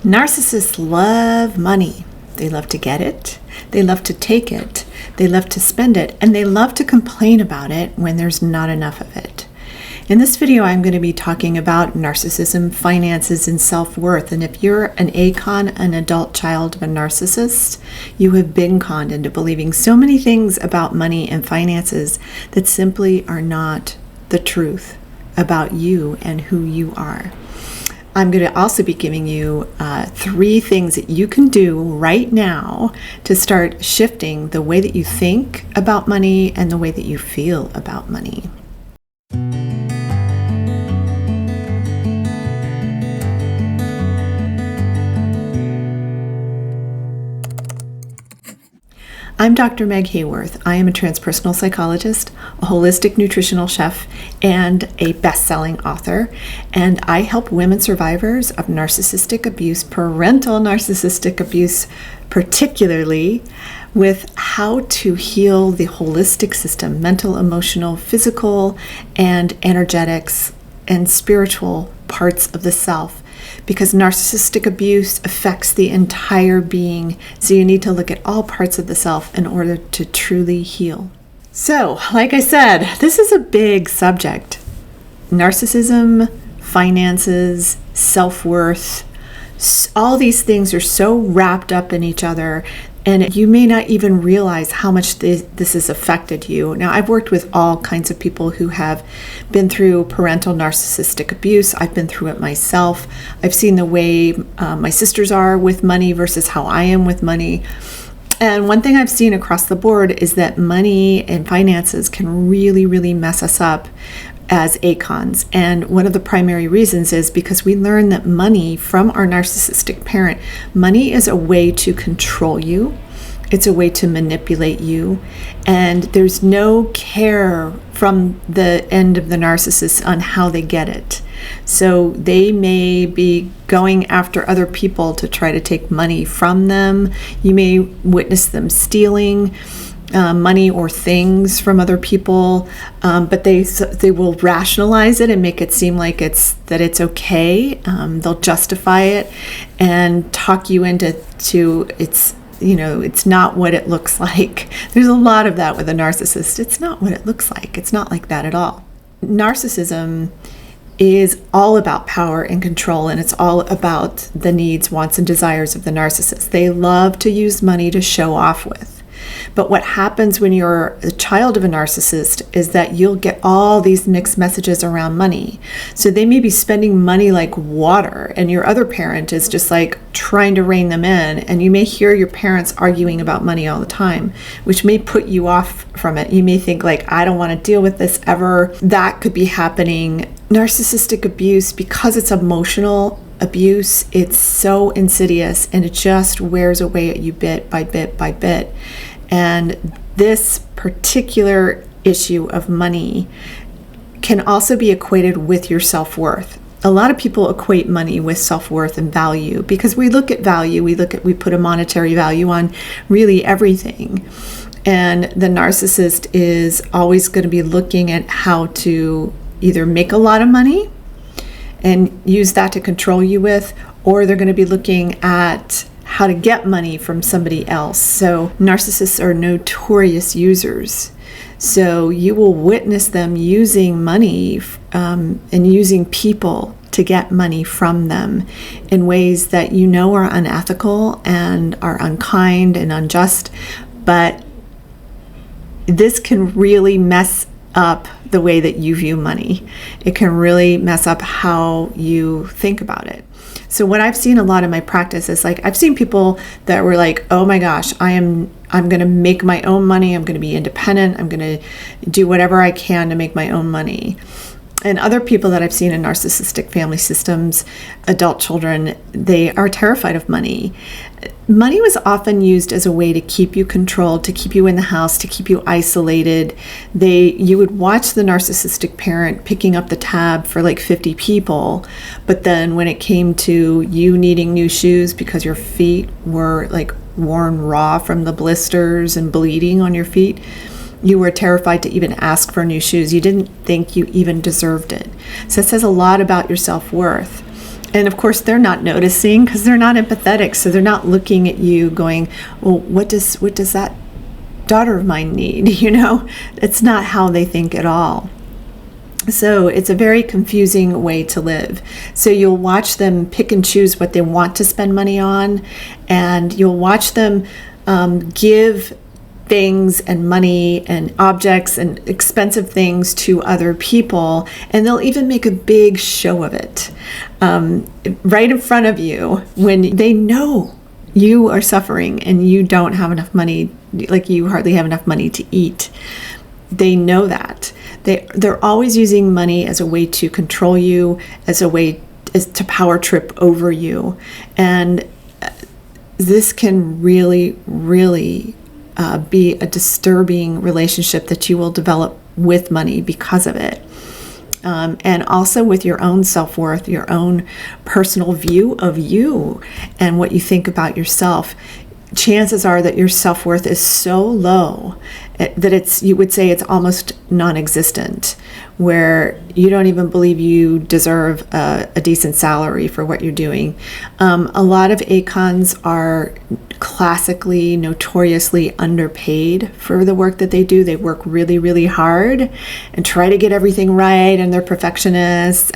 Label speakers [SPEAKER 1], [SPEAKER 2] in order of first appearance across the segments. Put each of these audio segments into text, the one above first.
[SPEAKER 1] Narcissists love money. They love to get it. They love to take it. They love to spend it. And they love to complain about it when there's not enough of it. In this video, I'm going to be talking about narcissism, finances, and self-worth. And if you're an ACON, an adult child of a narcissist, you have been conned into believing so many things about money and finances that simply are not the truth about you and who you are. I'm going to also be giving you 3 things that you can do right now to start shifting the way that you think about money and the way that you feel about money. I'm Dr. Meg Haworth. I am a transpersonal psychologist, a holistic nutritional chef, and a best-selling author. And I help women survivors of narcissistic abuse, parental narcissistic abuse particularly, with how to heal the holistic system, mental, emotional, physical, and energetics and spiritual parts of the self. Because narcissistic abuse affects the entire being, so you need to look at all parts of the self in order to truly heal. So, like I said, this is a big subject. Narcissism, finances, self-worth, all these things are so wrapped up in each other, and you may not even realize how much this has affected you. Now, I've worked with all kinds of people who have been through parental narcissistic abuse. I've been through it myself. I've seen the way my sisters are with money versus how I am with money. And one thing I've seen across the board is that money and finances can really, really mess us up as ACONs. And one of the primary reasons is because we learn that money from our narcissistic parent, money is a way to control you. It's a way to manipulate you. And there's no care from the end of the narcissist on how they get it. So they may be going after other people to try to take money from them. You may witness them stealing money or things from other people, but they will rationalize it and make it seem like it's okay. They'll justify it and talk you into it's not what it looks like. There's a lot of that with a narcissist. It's not what it looks like. It's not like that at all. Narcissism is all about power and control, and it's all about the needs, wants, and desires of the narcissist. They love to use money to show off with. But what happens when you're a child of a narcissist is that you'll get all these mixed messages around money. So they may be spending money like water, and your other parent is just like trying to rein them in. And you may hear your parents arguing about money all the time, which may put you off from it. You may think like, I don't want to deal with this ever. That could be happening. Narcissistic abuse, because it's emotional abuse, it's so insidious and it just wears away at you bit by bit by bit. And this particular issue of money can also be equated with your self-worth. A lot of people equate money with self-worth and value because we look at value, we put a monetary value on really everything. And the narcissist is always going to be looking at how to either make a lot of money and use that to control you with, or they're going to be looking at how to get money from somebody else. So narcissists are notorious users. So you will witness them using money and using people to get money from them in ways that you know are unethical and are unkind and unjust. But this can really mess up the way that you view money. It can really mess up how you think about it. So what I've seen a lot in my practice is like, I've seen people that were like, oh my gosh, I'm going to make my own money. I'm going to be independent. I'm going to do whatever I can to make my own money. And other people that I've seen in narcissistic family systems, adult children, they are terrified of money. Money was often used as a way to keep you controlled, to keep you in the house, to keep you isolated. You would watch the narcissistic parent picking up the tab for like 50 people, but then when it came to you needing new shoes because your feet were like worn raw from the blisters and bleeding on your feet, you were terrified to even ask for new shoes. You didn't think you even deserved it. So it says a lot about your self-worth. And of course, they're not noticing because they're not empathetic. So they're not looking at you going, well, what does that daughter of mine need? It's not how they think at all. So it's a very confusing way to live. So you'll watch them pick and choose what they want to spend money on, and you'll watch them give things and money and objects and expensive things to other people, and they'll even make a big show of it right in front of you when they know you are suffering and you don't have enough money, like you hardly have enough money to eat. They know that. They're always using money as a way to control you, as a way to power trip over you. And this can really, really be a disturbing relationship that you will develop with money because of it. And also with your own self-worth, your own personal view of you and what you think about yourself. Chances are that your self-worth is so low that you would say it's almost non-existent, where you don't even believe you deserve a decent salary for what you're doing. A lot of ACONs are classically, notoriously underpaid for the work that they do. They work really, really hard and try to get everything right, and they're perfectionists,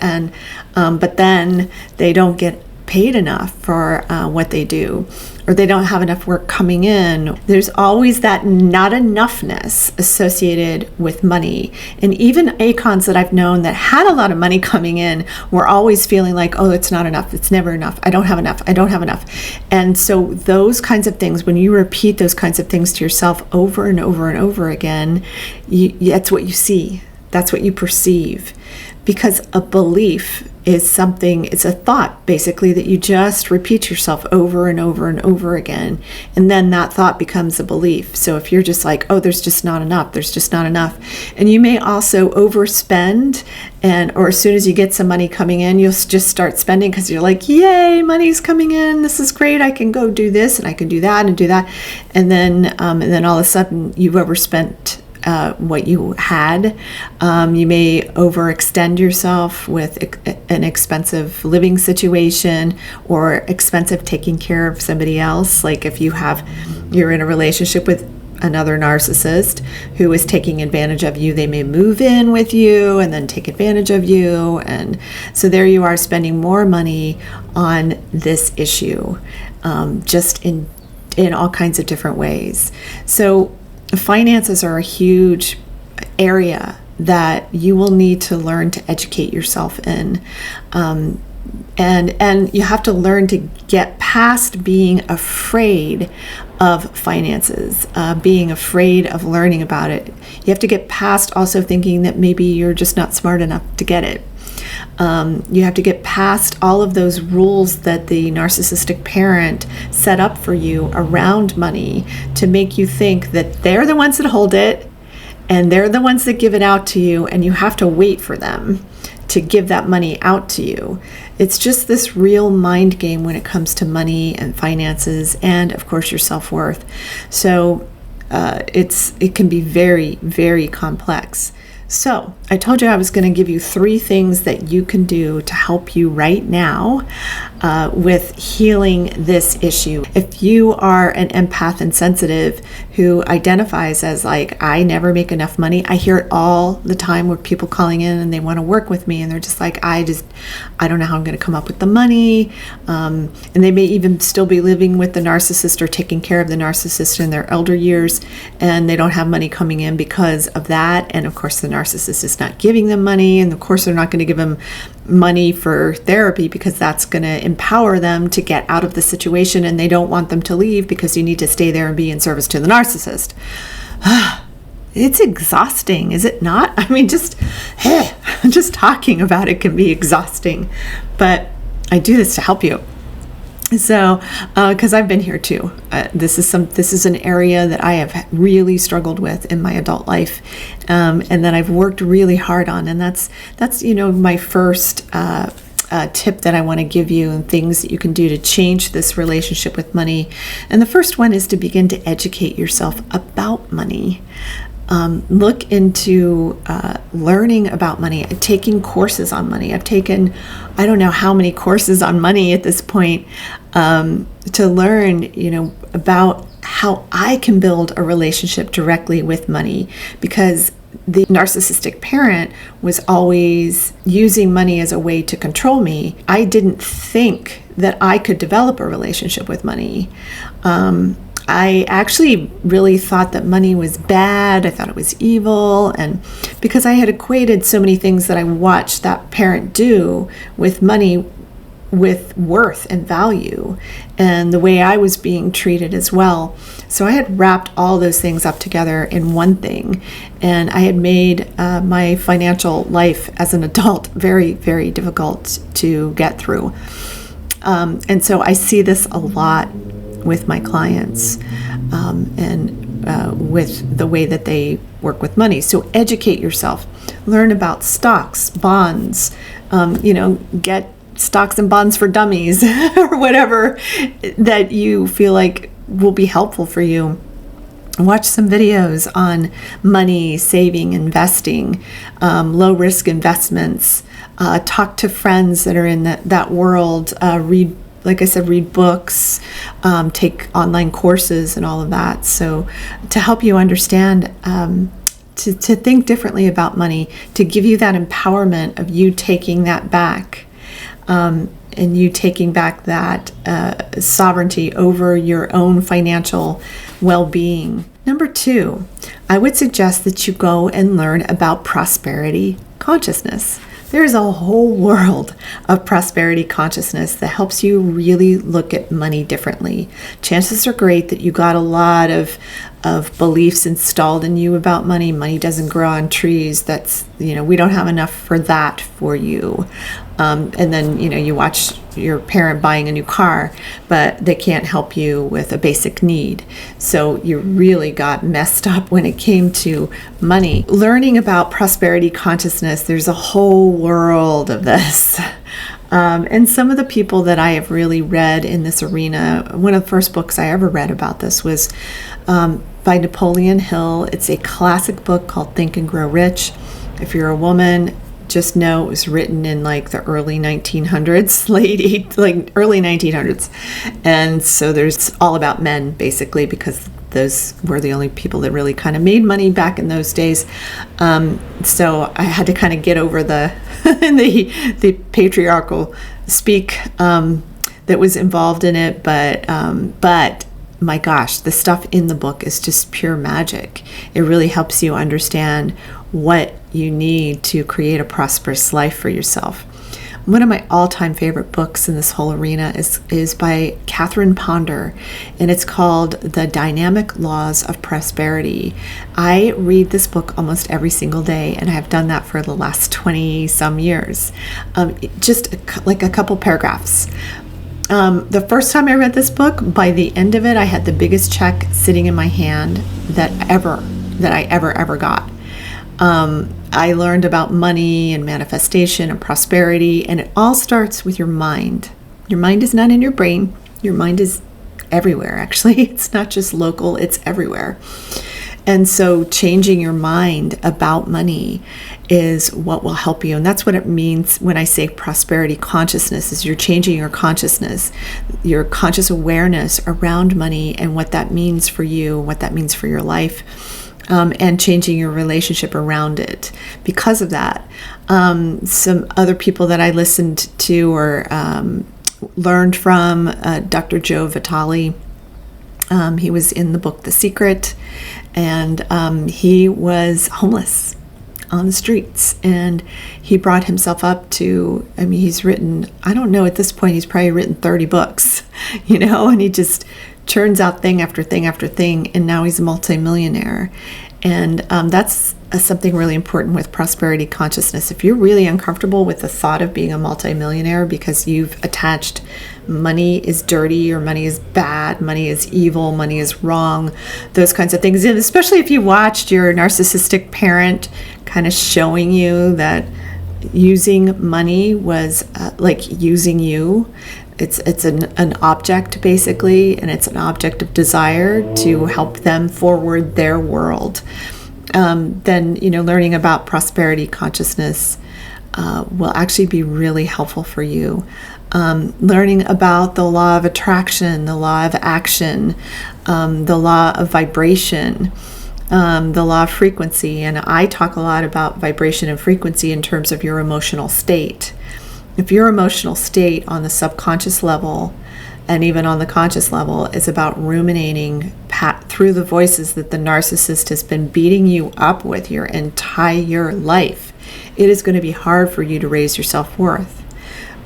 [SPEAKER 1] but then they don't get paid enough for what they do, or they don't have enough work coming in. There's always that not enoughness associated with money. And even ACONs that I've known that had a lot of money coming in were always feeling like, oh, it's not enough. It's never enough. I don't have enough. I don't have enough. And so those kinds of things, when you repeat those kinds of things to yourself over and over and over again, that's what you see. That's what you perceive. Because a belief is something, it's a thought basically that you just repeat to yourself over and over and over again. And then that thought becomes a belief. So if you're just like, oh, there's just not enough, there's just not enough. And you may also overspend, or as soon as you get some money coming in, you'll just start spending because you're like, yay, money's coming in. This is great. I can go do this and I can do that and do that. And then all of a sudden you've overspent what you had. You may overextend yourself with an expensive living situation or expensive taking care of somebody else. Like if you're in a relationship with another narcissist who is taking advantage of you, they may move in with you and then take advantage of you. And so there you are spending more money on this issue, just in all kinds of different ways. So finances are a huge area that you will need to learn to educate yourself in. And you have to learn to get past being afraid of finances, being afraid of learning about it. You have to get past also thinking that maybe you're just not smart enough to get it. You have to get past all of those rules that the narcissistic parent set up for you around money to make you think that they're the ones that hold it and they're the ones that give it out to you, and you have to wait for them to give that money out to you. It's just this real mind game when it comes to money and finances and, of course, your self-worth. So it can be very, very complex. So I told you I was going to give you 3 things that you can do to help you right now with healing this issue. If you are an empath and sensitive who identifies as like, I never make enough money, I hear it all the time with people calling in and they want to work with me and they're just like, I don't know how I'm going to come up with the money. And they may even still be living with the narcissist or taking care of the narcissist in their elder years, and they don't have money coming in because of that. And of course the narcissist is not giving them money, and of course they're not going to give them money for therapy because that's going to empower them to get out of the situation, and they don't want them to leave because you need to stay there and be in service to the narcissist. It's exhausting, is it not? I mean, just talking about it can be exhausting, but I do this to help you. So, because I've been here too. This is an area that I have really struggled with in my adult life, and that I've worked really hard on. And that's my first tip that I want to give you, and things that you can do to change this relationship with money. And the first one is to begin to educate yourself about money. look into learning about money, taking courses on money. I've taken, I don't know how many courses on money at this point, to learn, about how I can build a relationship directly with money, because the narcissistic parent was always using money as a way to control me. I didn't think that I could develop a relationship with money. I actually really thought that money was bad. I thought it was evil. And because I had equated so many things that I watched that parent do with money with worth and value, and the way I was being treated as well. So I had wrapped all those things up together in one thing, and I had made my financial life as an adult very, very difficult to get through. And so I see this a lot with my clients, and with the way that they work with money. So educate yourself, learn about stocks, bonds, get stocks and bonds for dummies or whatever that you feel like will be helpful for you. Watch some videos on money, saving, investing, low risk investments. Talk to friends that are in that world. Read, like I said, read books, take online courses and all of that. So to help you understand, to think differently about money, to give you that empowerment of you taking that back. And you taking back that sovereignty over your own financial well-being. Number 2, I would suggest that you go and learn about prosperity consciousness. There's a whole world of prosperity consciousness that helps you really look at money differently. Chances are great that you got a lot of beliefs installed in you about money. Money doesn't grow on trees. That's, we don't have enough for that for you. And then, you watch your parent buying a new car, but they can't help you with a basic need. So you really got messed up when it came to money. Learning about prosperity consciousness, there's a whole world of this. And some of the people that I have really read in this arena, one of the first books I ever read about this was by Napoleon Hill. It's a classic book called Think and Grow Rich. If you're a woman, just know it was written in like the early 1900s, early 1900s. And so there's all about men, basically, because those were the only people that really kind of made money back in those days. So I had to kind of get over the the patriarchal speak that was involved in it. But my gosh, the stuff in the book is just pure magic. It really helps you understand what you need to create a prosperous life for yourself. One of my all-time favorite books in this whole arena is by Catherine Ponder, and it's called The Dynamic Laws of Prosperity. I read this book almost every single day, and I have done that for the last 20-some years. Just like a couple paragraphs. The first time I read this book, by the end of it, I had the biggest check sitting in my hand that I ever got. I learned about money and manifestation and prosperity, and it all starts with your mind. Your mind is not in your brain. Your mind is everywhere, actually. It's not just local, it's everywhere. And so changing your mind about money is what will help you. And that's what it means when I say prosperity consciousness, is you're changing your consciousness, your conscious awareness around money and what that means for you, what that means for your life. And changing your relationship around it. Because of that, some other people that I listened to or learned from, Dr. Joe Vitale, he was in the book The Secret, and he was homeless on the streets, and he brought himself up to, he's written, I don't know, at this point he's probably written 30 books, and he just churns out thing after thing after thing, and now he's a multimillionaire. And that's something really important with prosperity consciousness. If you're really uncomfortable with the thought of being a multimillionaire because you've attached money is dirty or money is bad, money is evil, money is wrong, those kinds of things, and especially if you watched your narcissistic parent kind of showing you that using money was like using you. It's an object, basically, and it's an object of desire to help them forward their world. then, learning about prosperity consciousness will actually be really helpful for you. Learning about the law of attraction, the law of action, the law of vibration, the law of frequency. And I talk a lot about vibration and frequency in terms of your emotional state. If your emotional state on the subconscious level and even on the conscious level is about ruminating through the voices that the narcissist has been beating you up with your entire life, it is going to be hard for you to raise your self-worth.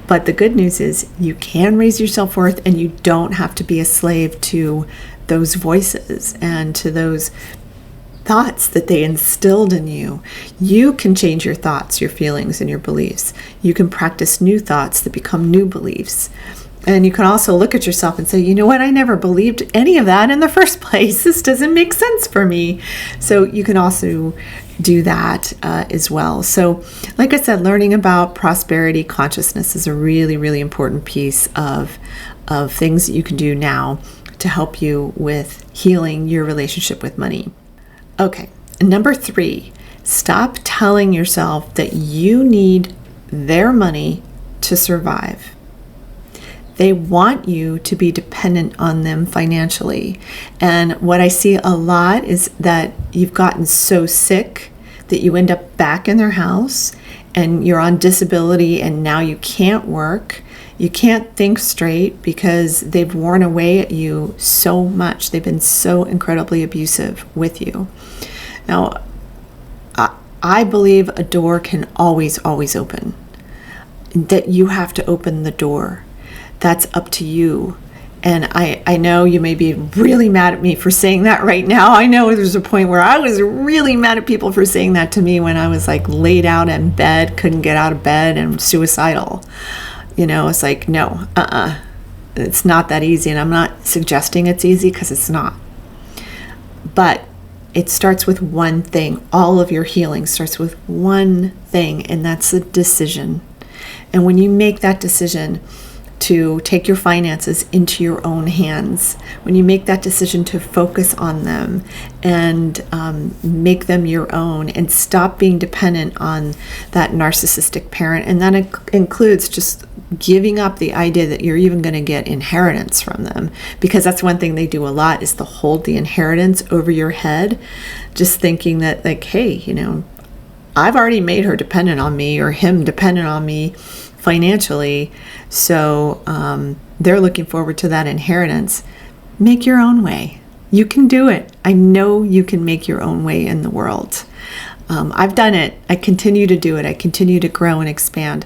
[SPEAKER 1] But the good news is you can raise your self-worth, and you don't have to be a slave to those voices and to those thoughts that they instilled in you. You can change your thoughts, your feelings, and your beliefs. You can practice new thoughts that become new beliefs. And you can also look at yourself and say, you know what, I never believed any of that in the first place. This doesn't make sense for me. So you can also do that as well. So like I said, learning about prosperity consciousness is a really, really important piece of things that you can do now to help you with healing your relationship with money. Okay, number 3, stop telling yourself that you need their money to survive. They want you to be dependent on them financially. And what I see a lot is that you've gotten so sick that you end up back in their house and you're on disability, and now you can't work. You can't think straight because they've worn away at you so much. They've been so incredibly abusive with you. Now, I believe a door can always, always open. That you have to open the door. That's up to you. And I know you may be really mad at me for saying that right now. I know there's a point where I was really mad at people for saying that to me when I was like laid out in bed, couldn't get out of bed, and suicidal. It's like, no, it's not that easy. And I'm not suggesting it's easy, because it's not. But it starts with one thing. All of your healing starts with one thing, and that's a decision. And when you make that decision to take your finances into your own hands, when you make that decision to focus on them and make them your own and stop being dependent on that narcissistic parent, and that includes just giving up the idea that you're even going to get inheritance from them, because that's one thing they do a lot, is to hold the inheritance over your head, just thinking that like, hey, I've already made her dependent on me or him dependent on me financially, so they're looking forward to that inheritance. Make your own way. You can do it. I know you can make your own way in the world. I've done it. I continue to do it. I continue to grow and expand.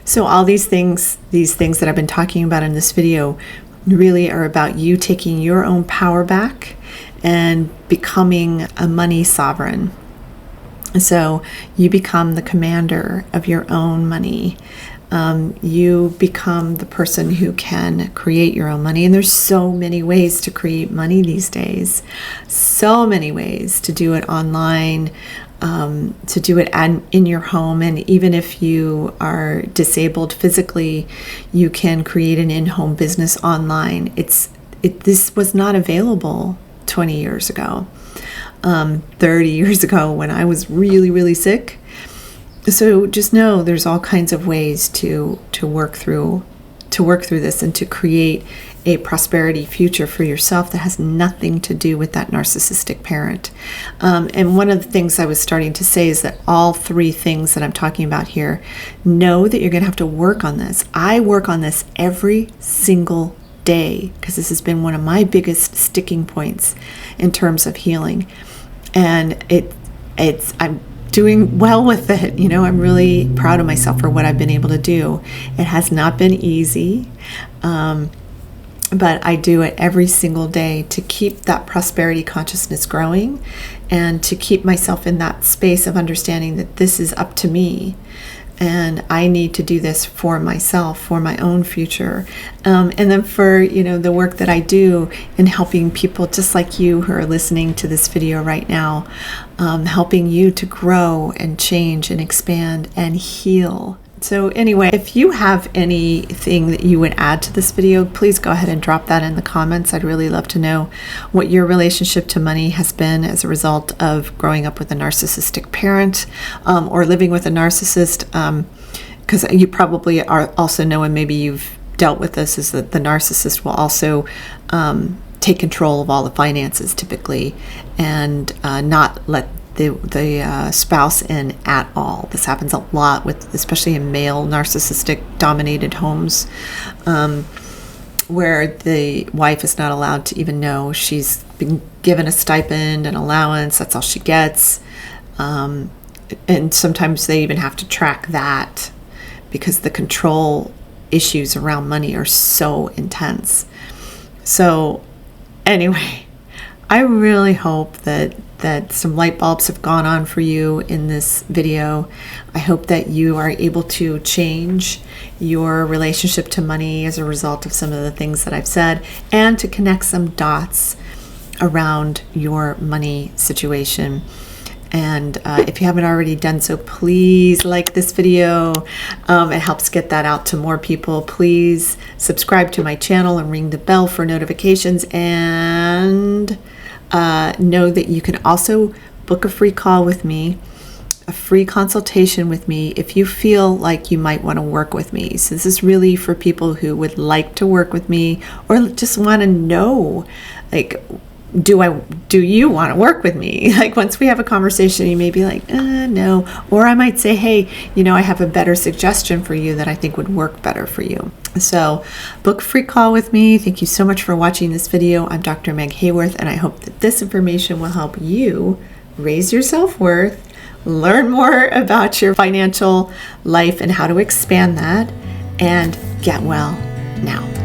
[SPEAKER 1] So all these things that I've been talking about in this video really are about you taking your own power back and becoming a money sovereign. So you become the commander of your own money. You become the person who can create your own money. And there's so many ways to create money these days. So many ways to do it online, to do it in your home. And even if you are disabled physically, you can create an in-home business online. This was not available 20 years ago. 30 years ago when I was really, really sick. So just know there's all kinds of ways to work through this and to create a prosperity future for yourself that has nothing to do with that narcissistic parent. And one of the things I was starting to say is that all 3 things that I'm talking about here, know that you're going to have to work on this. I work on this every single day because this has been one of my biggest sticking points in terms of healing. And I'm doing well with it. I'm really proud of myself for what I've been able to do. It has not been easy, but I do it every single day to keep that prosperity consciousness growing and to keep myself in that space of understanding that this is up to me. And I need to do this for myself, for my own future. And then for, the work that I do in helping people just like you who are listening to this video right now, helping you to grow and change and expand and heal So anyway, if you have anything that you would add to this video, please go ahead and drop that in the comments. I'd really love to know what your relationship to money has been as a result of growing up with a narcissistic parent, or living with a narcissist, because you probably are also know, and maybe you've dealt with this, is that the narcissist will also take control of all the finances typically, and not let the spouse in at all. This happens a lot with, especially in male narcissistic dominated homes, where the wife is not allowed to even know she's been given a stipend, an allowance. That's all she gets, and sometimes they even have to track that because the control issues around money are so intense. So anyway, I really hope that some light bulbs have gone on for you in this video. I hope that you are able to change your relationship to money as a result of some of the things that I've said, and to connect some dots around your money situation. And if you haven't already done so, please like this video. It helps get that out to more people. Please subscribe to my channel and ring the bell for notifications, and know that you can also book a free call with me, a free consultation with me, if you feel like you might want to work with me. So this is really for people who would like to work with me, or just want to know, like, do you want to work with me? Like, once we have a conversation, you may be like, no. Or I might say, hey, I have a better suggestion for you that I think would work better for you. So book a free call with me. Thank you so much for watching this video. I'm Dr. Meg Haworth, and I hope that this information will help you raise your self-worth, learn more about your financial life and how to expand that, and get well now.